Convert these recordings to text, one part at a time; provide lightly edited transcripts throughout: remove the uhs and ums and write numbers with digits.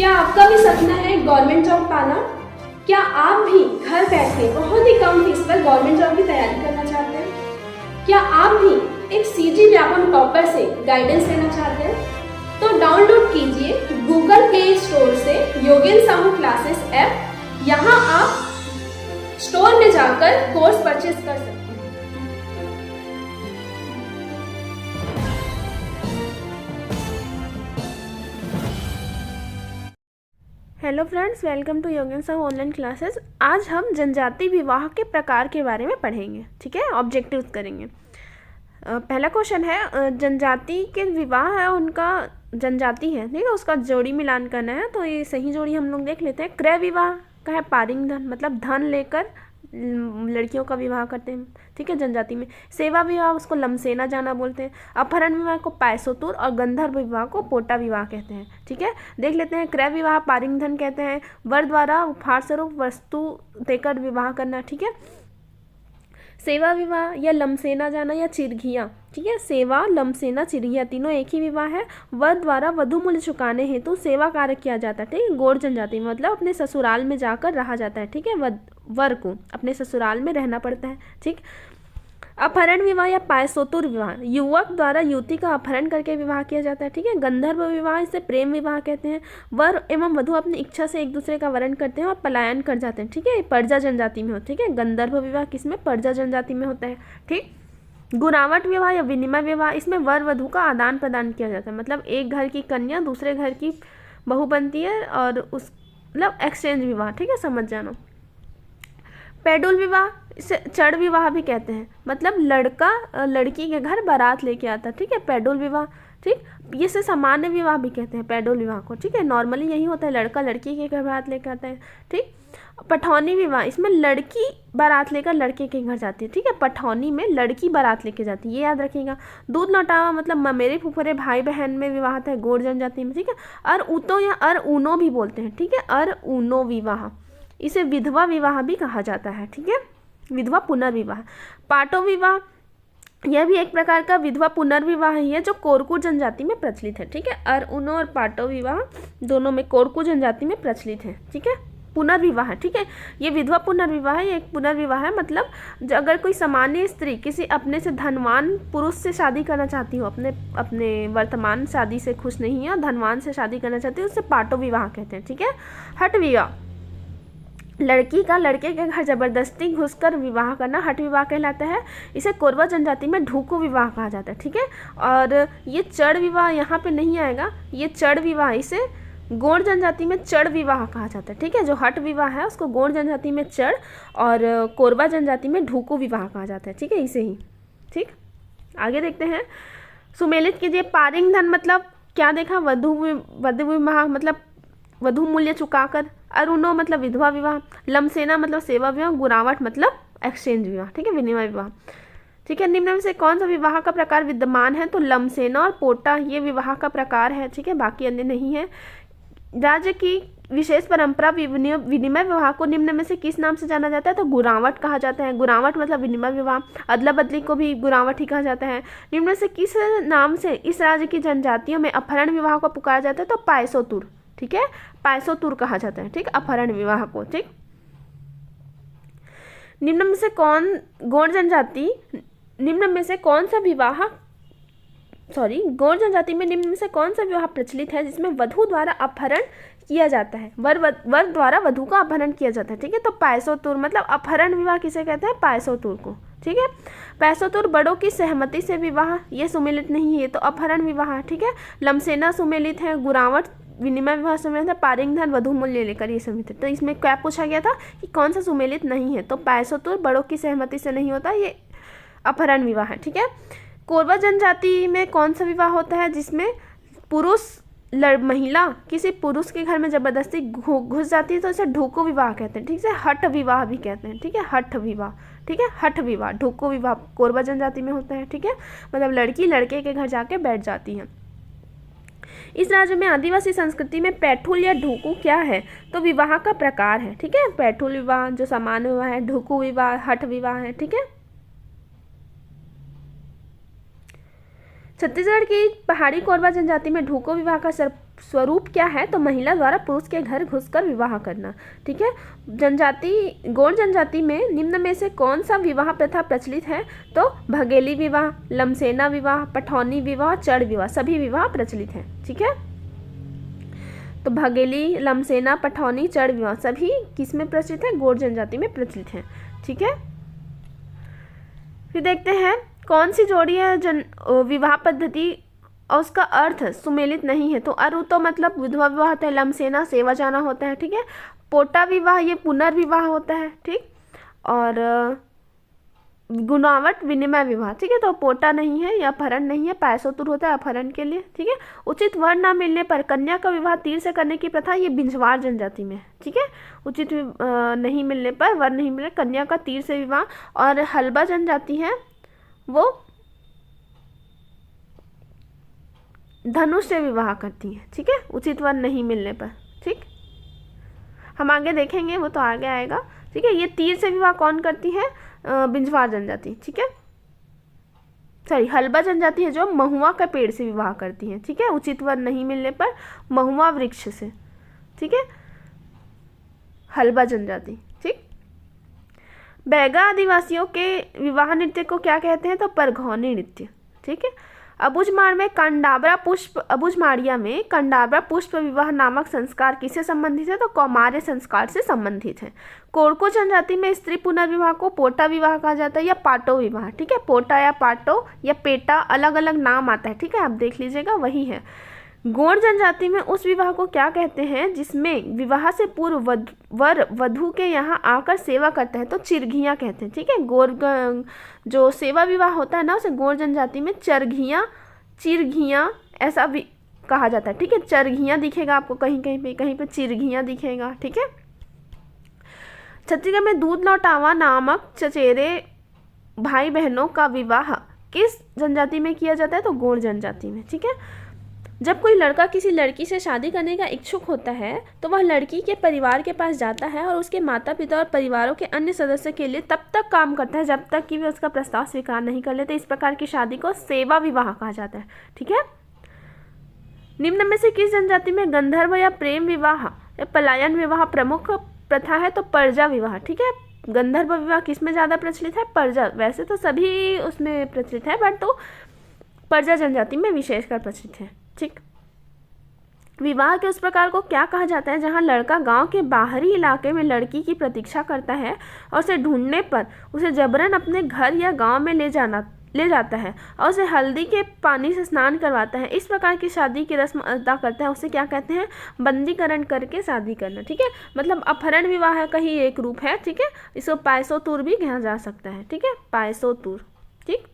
क्या आपका भी सपना है गवर्नमेंट जॉब पाना? क्या आप भी घर बैठे बहुत ही कम फीस पर गवर्नमेंट जॉब की तैयारी करना चाहते हैं? क्या आप भी एक सीजी व्यापम टॉपर से गाइडेंस लेना चाहते हैं? तो डाउनलोड कीजिए गूगल प्ले स्टोर से योगेन साहू क्लासेस ऐप। यहाँ आप स्टोर में जाकर कोर्स परचेज कर सकते हैं। Hello friends, welcome to Yogen Sahu online classes. आज हम जनजाति विवाह के प्रकार के बारे में पढ़ेंगे। ठीक है, ऑब्जेक्टिव्स करेंगे। पहला क्वेश्चन है, जनजाति के विवाह है उनका जनजाति है, ठीक है, उसका जोड़ी मिलान करना है। तो ये सही जोड़ी हम लोग देख लेते हैं। क्रय विवाह का है पारिंग धन, मतलब धन लेकर लड़कियों का विवाह करते हैं, ठीक है, जनजाति में। सेवा विवाह उसको लमसेना जाना बोलते हैं। अपहरण विवाह को पैसोतुर और गंधर्व विवाह को पोटा विवाह कहते हैं। ठीक है, देख लेते हैं। क्रय विवाह पारिंग धन कहते हैं, वर द्वारा उपहार स्वरूप वस्तु देकर विवाह करना। ठीक है, सेवा विवाह या लमसेना जाना या चिरघिया, ठीक है, सेवा लमसेना चिरघिया तीनों एक ही विवाह है। वर द्वारा वधु मूल्य चुकाने हेतु सेवा कार्य किया जाता है। ठीक है, गौड़ जनजाति में मतलब अपने ससुराल में जाकर रहा जाता है। ठीक है, वर को अपने ससुराल में रहना पड़ता है। ठीक, अपहरण विवाह या पायसोतुर विवाह, युवक द्वारा युवती का अपहरण करके विवाह किया जाता है। ठीक है, गंधर्व विवाह इसे प्रेम विवाह कहते हैं। वर एवं वधु अपनी इच्छा से एक दूसरे का वरण करते हैं और पलायन कर जाते हैं। ठीक है, पर्जा जनजाति में होता है। ठीक है, गंधर्व विवाह किसमें? पर्जा जनजाति में होता है। ठीक, गुरावट विवाह या विनिमय विवाह, इसमें वर वधु का आदान प्रदान किया जाता है। मतलब एक घर की कन्या दूसरे घर की बहू बनती है और उस मतलब एक्सचेंज विवाह। ठीक है, समझ जाना। पेडुल विवाह इसे चढ़ विवाह भी कहते हैं, मतलब लड़का लड़की के घर बारात लेके आता है। ठीक है, पेडुल विवाह। ठीक, इसे सामान्य विवाह भी कहते हैं पेडुल विवाह को। ठीक है, नॉर्मली यही होता है, लड़का लड़की के घर बारात लेके आता है। ठीक, पठौनी विवाह, इसमें लड़की बारात लेकर लड़के के घर जाती है। ठीक है, पठौनी में लड़की बारात लेके जाती है, ये याद रखिएगा। दूध लौटावा मतलब ममेरे फुफरे भाई बहन में विवाह था गौड़ जनजाति में। ठीक है, अर ऊतो या अर ऊनो भी बोलते हैं। ठीक है, अर ऊनो विवाह, इसे विधवा विवाह भी कहा जाता है। ठीक है, विधवा पुनर्विवाह। पाटो विवाह, यह भी एक प्रकार का विधवा पुनर्विवाह ही है जो कोरकू जनजाति में प्रचलित है। ठीक है, अर उनो और पाटो विवाह दोनों में कोरकू जनजाति में प्रचलित है। ठीक है, पुनर्विवाह। ठीक है, ये विधवा पुनर्विवाह है, एक पुनर्विवाह है। मतलब अगर कोई सामान्य स्त्री किसी अपने से धनवान पुरुष से शादी करना चाहती हो, अपने वर्तमान शादी से खुश नहीं है और धनवान से शादी करना चाहती है, उससे पाटो विवाह कहते हैं। ठीक है, हठ विवाह, लड़की का लड़के के घर जबरदस्ती घुसकर विवाह करना हठ विवाह कहलाता है। इसे कोरवा जनजाति में ढूकू विवाह कहा जाता है। ठीक है, और ये चढ़ विवाह यहाँ पे नहीं आएगा, ये चढ़ विवाह, इसे गौड़ जनजाति में चढ़ विवाह कहा जाता है। ठीक है, जो हठ विवाह है उसको गौड़ जनजाति में चढ़ और कोरवा जनजाति में ढूकू विवाह कहा जाता है। ठीक है, इसे ही। ठीक, आगे देखते हैं। सुमेलित कीजिए। पारिंग धन मतलब क्या देखा? वधु विवाह मतलब वधु मूल्य चुकाकर। अरुणो मतलब विधवा विवाह। लमसेना मतलब सेवा विवाह। गुरावट मतलब एक्सचेंज विवाह। ठीक है, विनिमय विवाह। ठीक है, निम्न में से कौन सा विवाह का प्रकार विद्यमान है? तो लमसेना और पोटा ये विवाह का प्रकार है। ठीक है, बाकी अन्य नहीं है। राज्य की विशेष परंपरा विनिमय विवाह को निम्न में से किस नाम से जाना जाता है? तो गुरावट कहा जाता है। गुरावट मतलब विनिमय विवाह। अदला बदली को भी गुरावट ही कहा जाता है। निम्न में से किस नाम से इस राज्य की जनजातियों में अपहरण विवाह को पुकारा जाता है? तो पायसोतुर। ठीक है, पैसोतुर कहा जाता है। ठीक, अपहरण विवाह को। ठीक, निम्न में से कौन गौड़ जनजाति निम्न में से कौन सा विवाह गौड़ जनजाति में निम्न में से कौन सा विवाह प्रचलित है जिसमें वधु द्वारा अपहरण किया जाता है? वर द्वारा वधु का अपहरण किया जाता है। ठीक है, तो पैसोतुर मतलब अपहरण विवाह किसे कहते हैं? पैसोतुर को। ठीक है, पैसोतुर बड़ों की सहमति से विवाह, ये सुमेलित नहीं है, तो अपहरण विवाह। ठीक है, लमसेना सुमेलित है। गुरावट विनिमय विवाह सुमेलित है। पारिंग धन वधु मूल्य लेकर ये सुमेलित है। तो इसमें क्या पूछा गया था कि कौन सा सुमेलित नहीं है? तो पैसोतुर बड़ों की सहमति से नहीं होता, ये अपहरण विवाह है। ठीक है, कोरवा जनजाति में कौन सा विवाह होता है जिसमें महिला किसी पुरुष के घर में जबरदस्ती घुस जाती है? तो इसे ढूको विवाह कहते हैं। ठीक है, हठ विवाह भी कहते हैं। ठीक है, हठ विवाह। ठीक है, हठ विवाह, ढूको विवाह कोरवा जनजाति में होता है। ठीक है, मतलब लड़की लड़के के घर जाके बैठ जाती है। इस राज्य में आदिवासी संस्कृति में पैठुल या ढूकू क्या है? तो विवाह का प्रकार है। ठीक है, पैठुल विवाह जो सामान्य विवाह है, ढूकू विवाह हठ विवाह है। ठीक है, छत्तीसगढ़ की पहाड़ी कोरवा जनजाति में ढूको विवाह का स्वरूप क्या है, तो महिला द्वारा पुरुष के घर घुसकर विवाह करना। ठीक है। गौड़ जनजाति में निम्न में से कौन सा विवाह प्रथा प्रचलित है, तो भगेली विवाह, लमसेना विवाह, पठौनी विवाह, चढ़ विवाह, सभी विवाह प्रचलित हैं। ठीक है। तो भगेली, लमसेना, पठौनी, चढ़ विवाह सभी किस में प्रचलित है, गौड़ जनजाति में प्रचलित है। ठीक है। फिर देखते हैं कौन सी जोड़ी है विवाह पद्धति और उसका अर्थ सुमेलित नहीं है, तो अरु तो मतलब विधवा विवाह होता है, लमसेना सेवा जाना होता है। ठीक है। पोटा विवाह ये पुनर्विवाह होता है। ठीक। और गुणावट विनिमय विवाह। ठीक है। तो पोटा नहीं है या अपहरण नहीं है, पैसोतुर होता है अपहरण के लिए। ठीक है। उचित वर न मिलने पर कन्या का विवाह तीर से करने की प्रथा ये बिंझवार जनजाति में। ठीक है। उचित नहीं मिलने पर, वर नहीं मिले, कन्या का तीर से विवाह। और हल्बा जनजाति है वो धनुष से विवाह करती है। ठीक है। उचित वर नहीं मिलने पर। ठीक। हम आगे देखेंगे, वो तो आगे आएगा। ठीक है। ये तीर से विवाह कौन करती है, बिंझवार जनजाति। ठीक है। सॉरी, हल्बा जनजाति है जो महुआ के पेड़ से विवाह करती है। ठीक है। उचित वर नहीं मिलने पर महुआ वृक्ष से। ठीक है। हल्बा जनजाति। ठीक। बैगा आदिवासियों के विवाह नृत्य को क्या कहते हैं, तो परघौनी नृत्य। ठीक है। अबुझमाड़ में अबुझमाड़िया में कंडाबरा पुष्प विवाह नामक संस्कार किससे संबंधित है, तो कौमार्य संस्कार से संबंधित है। कोरको जनजाति में स्त्री पुनर्विवाह को पोटा विवाह कहा जाता है या पाटो विवाह। ठीक है। पोटा या पाटो या पेटा अलग अलग नाम आता है। ठीक है। आप देख लीजिएगा, वही है। गौड़ जनजाति में उस विवाह को क्या कहते हैं जिसमें विवाह से पूर्व वर वधू के यहाँ आकर सेवा करता है, तो चिरघिया कहते हैं। ठीक है। गौड़ जो सेवा विवाह होता है ना, उसे गौड़ जनजाति में चिरघिया ऐसा भी कहा जाता है। ठीक है। चरघिया दिखेगा आपको कहीं पे चिरघिया दिखेगा। ठीक है। छत्तीसगढ़ में दूध लौटावा नामक चचेरे भाई बहनों का विवाह किस जनजाति में किया जाता है, तो गौड़ जनजाति में। ठीक है। जब कोई लड़का किसी लड़की से शादी करने का इच्छुक होता है तो वह लड़की के परिवार के पास जाता है और उसके माता पिता और परिवारों के अन्य सदस्यों के लिए तब तक काम करता है जब तक कि वे उसका प्रस्ताव स्वीकार नहीं कर लेते। इस प्रकार की शादी को सेवा विवाह कहा जाता है। ठीक है। निम्न में से किस जनजाति में गंधर्व या प्रेम विवाह या पलायन विवाह प्रमुख प्रथा है, तो पर्जा विवाह। ठीक है। गंधर्व विवाह किस में ज़्यादा प्रचलित है, पर्जा। वैसे तो सभी उसमें प्रचलित है, बट तो पर्जा जनजाति में विशेषकर प्रचलित है। ठीक। विवाह के उस प्रकार को क्या कहा जाता है जहां लड़का गांव के बाहरी इलाके में लड़की की प्रतीक्षा करता है और उसे ढूंढने पर उसे जबरन अपने घर या गांव में ले जाता है और उसे हल्दी के पानी से स्नान करवाता है। इस प्रकार की शादी की रस्म अदा करता है, उसे क्या कहते हैं, बंदीकरण करके शादी करना। ठीक है। मतलब अपहरण विवाह का ही एक रूप है। ठीक है। इसको पैसोतुर भी कहा जा सकता है। ठीक है। पैसोतुर। ठीक।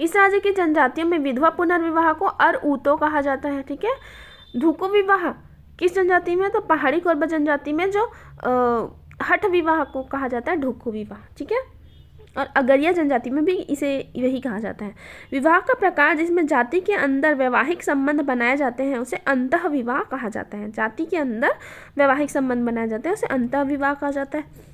इस राज्य की जनजातियों में विधवा पुनर्विवाह को अरऊतो कहा जाता है। ठीक है। धुको विवाह किस जनजाति में, तो पहाड़ी कोरबा जनजाति में जो हठ विवाह को कहा जाता है ढुको विवाह। ठीक है। और अगरिया जनजाति में भी इसे यही कहा जाता है। विवाह का प्रकार जिसमें जाति के अंदर वैवाहिक संबंध बनाए जाते हैं उसे अंतः विवाह कहा जाता है। जाति के अंदर वैवाहिक संबंध बनाए जाते हैं उसे अंतः विवाह कहा जाता है।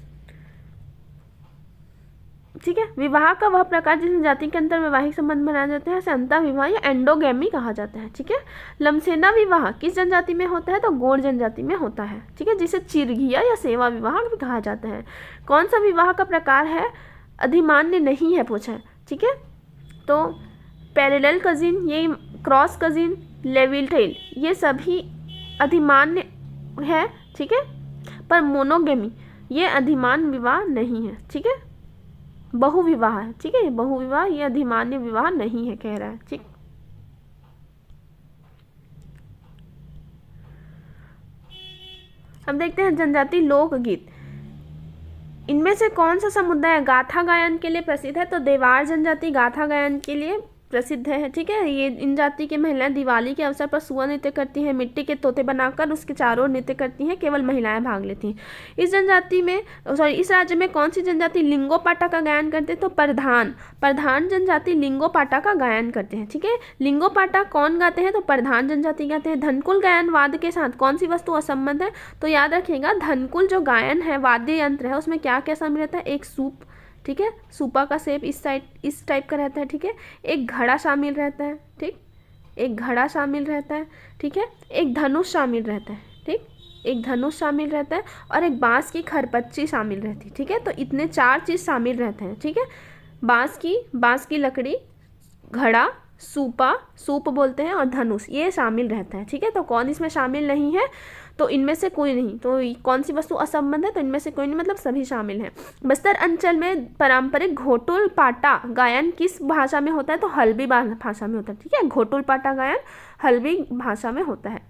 ठीक है। विवाह का वह प्रकार जिसमें जाति के अंतर वैवाहिक संबंध बनाए जाते हैं उसे अंतः विवाह या एंडोगैमी कहा जाता है। ठीक है। लमसेना विवाह किस जनजाति में होता है, तो गौड़ जनजाति में होता है। ठीक है। जिसे चिरघिया या सेवा विवाह भी कहा जाता है। कौन सा विवाह का प्रकार है, अधिमान्य नहीं है पूछा है। ठीक है। तो पैरेलल कजिन, ये क्रॉस कजिन, लेविलटेल, ये सभी अधिमान्य है। ठीक है। पर मोनोगेमी ये अधिमान्य विवाह नहीं है। ठीक है। बहुविवाह है। ठीक है। बहुविवाह ये अधिमान्य विवाह नहीं है कह रहा है। ठीक। अब देखते हैं जनजाति लोकगीत। इनमें से कौन सा समुदाय गाथा गायन के लिए प्रसिद्ध है, तो देवार जनजाति गाथा गायन के लिए प्रसिद्ध है। ठीक है। ये इन जाति की महिलाएं दिवाली के अवसर पर सुआ नृत्य करती हैं, मिट्टी के तोते बनाकर उसके चारों ओर नृत्य करती हैं, केवल महिलाएं भाग लेती हैं। इस राज्य में कौन सी जनजाति लिंगो पाटा का गायन करते हैं, तो प्रधान जनजाति लिंगो पाटा का गायन करते हैं। ठीक है। लिंगो पाटा कौन गाते हैं, तो प्रधान जनजाति गाते हैं। धनकुल गायन वाद्य के साथ कौन सी वस्तु असंबद्ध है, तो याद रखिएगा धनकुल जो गायन है वाद्य यंत्र है उसमें क्या क्या शामिल रहता है, एक सूप। ठीक है। सूपा का शेप इस टाइप का रहता है। ठीक है। एक घड़ा शामिल रहता है। ठीक। एक घड़ा शामिल रहता है, ठीक है, एक धनुष शामिल रहता है, ठीक, एक धनुष शामिल रहता है और एक बांस की खरपच्ची शामिल रहती है, ठीक है। तो इतने 4 चीज़ शामिल रहते हैं, ठीक है। बांस की लकड़ी, घड़ा, सूप बोलते हैं, और धनुष, ये शामिल रहता है, ठीक है। तो कौन इसमें शामिल नहीं है? तो इनमें से कोई नहीं। तो कौन सी वस्तु असंबद्ध है? तो इनमें से कोई नहीं, मतलब सभी शामिल हैं। बस्तर अंचल में पारंपरिक घोटुल पाटा गायन किस भाषा में होता है? तो हल्बी भाषा में होता है, ठीक है। घोटुल पाटा गायन हल्बी भाषा में होता है।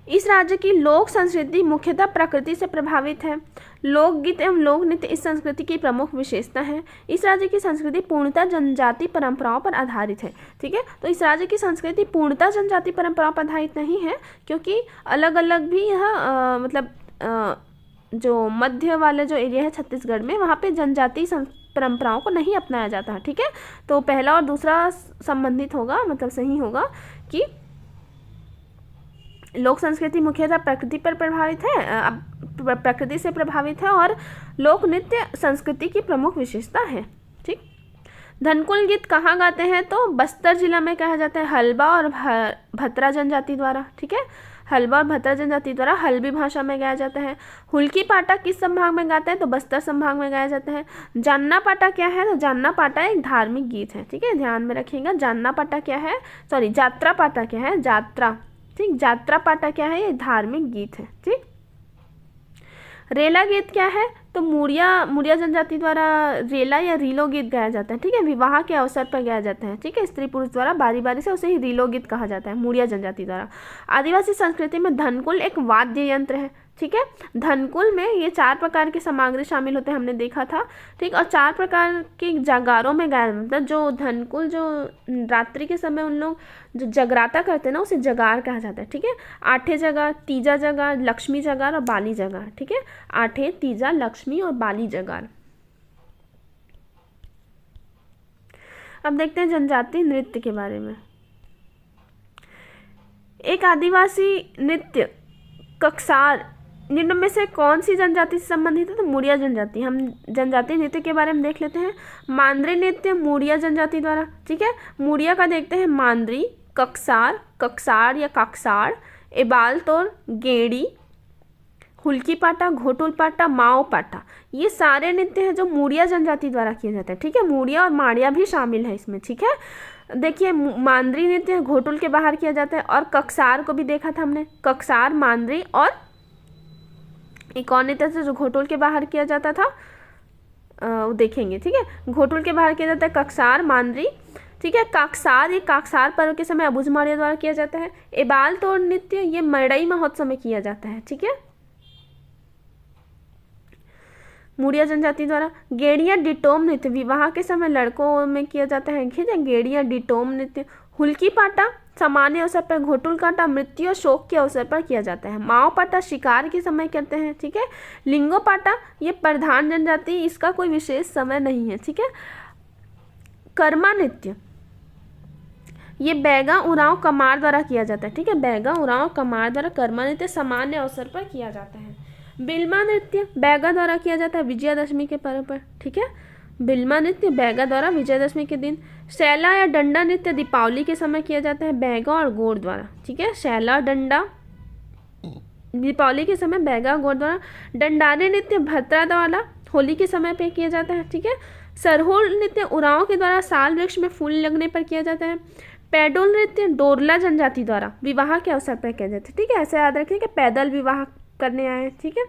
इस राज्य की लोक संस्कृति मुख्यतः प्रकृति से प्रभावित है। लोकगीत एवं लोक नृत्य इस संस्कृति की प्रमुख विशेषता है। इस राज्य की संस्कृति पूर्णतः जनजाति परंपराओं पर आधारित है, ठीक है। तो इस राज्य की संस्कृति पूर्णतः जनजाति परंपराओं पर आधारित नहीं है, क्योंकि अलग अलग भी यह जो मध्य वाले जो एरिया है छत्तीसगढ़ में, वहाँ पे जनजाति परंपराओं को नहीं अपनाया जाता है, ठीक है। तो पहला और दूसरा संबंधित होगा, मतलब सही होगा कि लोक संस्कृति मुख्यतः प्रकृति पर प्रभावित है, प्रकृति से प्रभावित है, और लोक नृत्य संस्कृति की प्रमुख विशेषता है, ठीक। धनकुल गीत कहाँ गाते हैं? तो बस्तर जिला में कहा जाता है, हल्बा और भतरा जनजाति द्वारा, ठीक है। हल्बा और भतरा जनजाति द्वारा हल्बी भाषा में गाया जाता है। हुल्की पाटा किस संभाग में गाते हैं? तो बस्तर संभाग में गाया जाता है। जानना पाटा क्या है? तो जानना पाटा एक धार्मिक गीत है, ठीक है, ध्यान में रखिएगा। जानना पाटा क्या है? सॉरी, जात्रा पाटा क्या है? जात्रा, ठीक। जात्रा पाटा क्या है? ये धार्मिक गीत है, ठीक। रेला गीत क्या है? तो मुड़िया जनजाति द्वारा रेला या रीलो गीत गाया जाता है, ठीक है। विवाह के अवसर पर गाया जाता है, ठीक है, स्त्री पुरुष द्वारा बारी बारी से, उसे ही रीलो गीत कहा जाता है, मुड़िया जनजाति द्वारा। आदिवासी संस्कृति में धनकुल एक वाद्य यंत्र है, ठीक है। धनकुल में ये 4 प्रकार के सामग्री शामिल होते हैं, हमने देखा था, ठीक। और 4 प्रकार के जगारों में गाया, मतलब जो धनकुल जो रात्रि के समय उन लोग जो जगराता करते हैं ना, उसे जगार कहा जाता है, ठीक है। आठे जगार, तीजा जगार, लक्ष्मी जगार और बाली जगार, ठीक है। आठे, तीजा, लक्ष्मी और बाली जगार। अब देखते हैं जनजातीय नृत्य के बारे में। एक आदिवासी नृत्य कक्सार निम्न में से कौन सी जनजाति से संबंधित है? तो मुड़िया जनजाति। हम जनजातीय नृत्य के बारे में देख लेते हैं। मांद्री नृत्य मुड़िया जनजाति द्वारा, ठीक है। मुड़िया का देखते हैं मांद्री, कक्सार या काकसार, एबाल तोर, गेड़ी, हुल्की पाटा, घोटुल पाटा, माओ पाटा, ये सारे नृत्य हैं जो मुड़िया जनजाति द्वारा किए जाते हैं, ठीक है। मुड़िया और माड़िया भी शामिल है इसमें, ठीक है। देखिए, मांद्री नृत्य घोटुल के बाहर किया जाता है, और कक्सार को भी देखा था हमने, कक्सार, मांद्री, और एक और नृत्य से जो घोटुल के बाहर किया जाता था, वो देखेंगे, ठीक है। घोटुल के बाहर किया जाता है कक्सार, मांद्री, ठीक है। काकसार, ये काकसार पर्व के समय अबुझ माड़िया द्वारा किया जाता है। एबाल तोड़ नृत्य ये मड़ई महोत्सव में किया जाता है, ठीक है, मुड़िया जनजाति द्वारा। गेड़िया डिटोम नृत्य विवाह के समय लड़कों में किया जाता है, ठीक है, गेड़िया डिटोम नृत्य। हुल्की पाटा सामान्य अवसर पर, घोटुल काटा मृत्यु और शोक के अवसर पर किया जाता है। माओ पाटा शिकार के समय करते हैं, ठीक है। लिंगो पाटा ये प्रधान जनजाति, इसका कोई विशेष समय नहीं है, ठीक है। कर्मा नृत्य ये बैगा उरांव कमार द्वारा किया जाता है, ठीक है, बैगा उरांव कमार द्वारा कर्मा नृत्य सामान्य अवसर पर किया जाता है। बिल्मा नृत्य बैगा द्वारा किया जाता है विजयादशमी के पर्व पर, ठीक है। बिल्मा नृत्य बैगा द्वारा विजयादशमी के दिन। शैला या डंडा नृत्य दीपावली के समय किया जाता है बैगा और गोड़ द्वारा, ठीक है। शैला डंडा दीपावली के समय बैगा और गोड़ द्वारा। डंडारी नृत्य भद्रा द्वारा होली के समय पे किया जाता है, ठीक है। सरहुल नृत्य उरांव के द्वारा साल वृक्ष में फूल लगने पर किया जाता है। पैडल नृत्य डोरला जनजाति द्वारा विवाह के अवसर पर किया जाता है, ठीक है। ऐसे याद रखिए कि पैदल विवाह करने आए, ठीक है,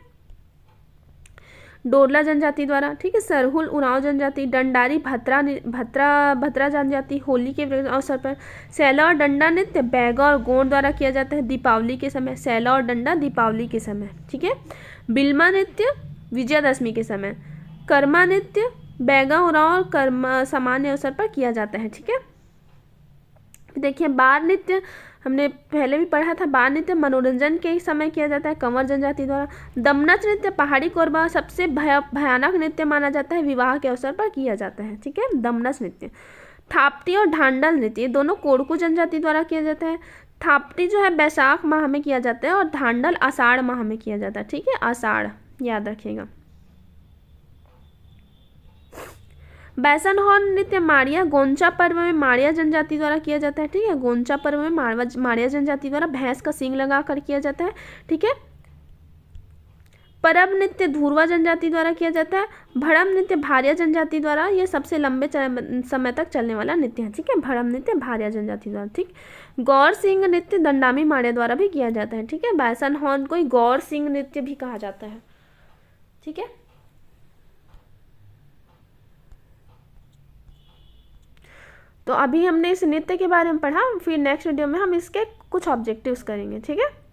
डोरला जनजाति द्वारा, ठीक है। सरहुल उरांव जनजाति। डंडारी भद्रा जनजाति होली के अवसर पर। सैला और डंडा नृत्य बैगा और गोंड द्वारा किया जाता है दीपावली के समय। सैला और डंडा दीपावली के समय, ठीक है। बिल्मा नृत्य विजयादशमी के समय। कर्मा नृत्य बैगा उरांव और कर्मा सामान्य अवसर पर किया जाता है, ठीक है। देखिए, बार नृत्य हमने पहले भी पढ़ा था। बार नृत्य मनोरंजन के समय किया जाता है कंवर जनजाति द्वारा। दमनच नृत्य पहाड़ी कोरबा सबसे भयानक नृत्य माना जाता है, विवाह के अवसर पर किया जाता है, ठीक है, दमनच नृत्य। थापटी और ढांडल नृत्य ये दोनों कोड़कू जनजाति द्वारा किया जाता है। थापटी जो है बैसाख माह में किया जाता है और ढांडल आषाढ़ माह में किया जाता है, ठीक है, आषाढ़ याद रखिएगा। बैसन हॉर्न नृत्य माड़िया गोंचा पर्व में माड़िया जनजाति द्वारा किया जाता है, ठीक है। गोंचा पर्व में माड़िया जनजाति द्वारा भैंस का सींग लगा कर किया जाता है, ठीक है। परब नृत्य धूरवा जनजाति द्वारा किया जाता है। भड़म नृत्य भारिया जनजाति द्वारा, ये सबसे लंबे समय तक चलने वाला नृत्य है, ठीक है। भड़म नृत्य भारिया जनजाति द्वारा, ठीक। गौर सिंह नृत्य दंडामी माड़िया द्वारा भी किया जाता है, ठीक है। बैसन हॉर्न को गौर सिंह नृत्य भी कहा जाता है, ठीक है। तो अभी हमने इस नृत्य के बारे में पढ़ा, फिर नेक्स्ट वीडियो में हम इसके कुछ ऑब्जेक्टिव्स करेंगे, ठीक है।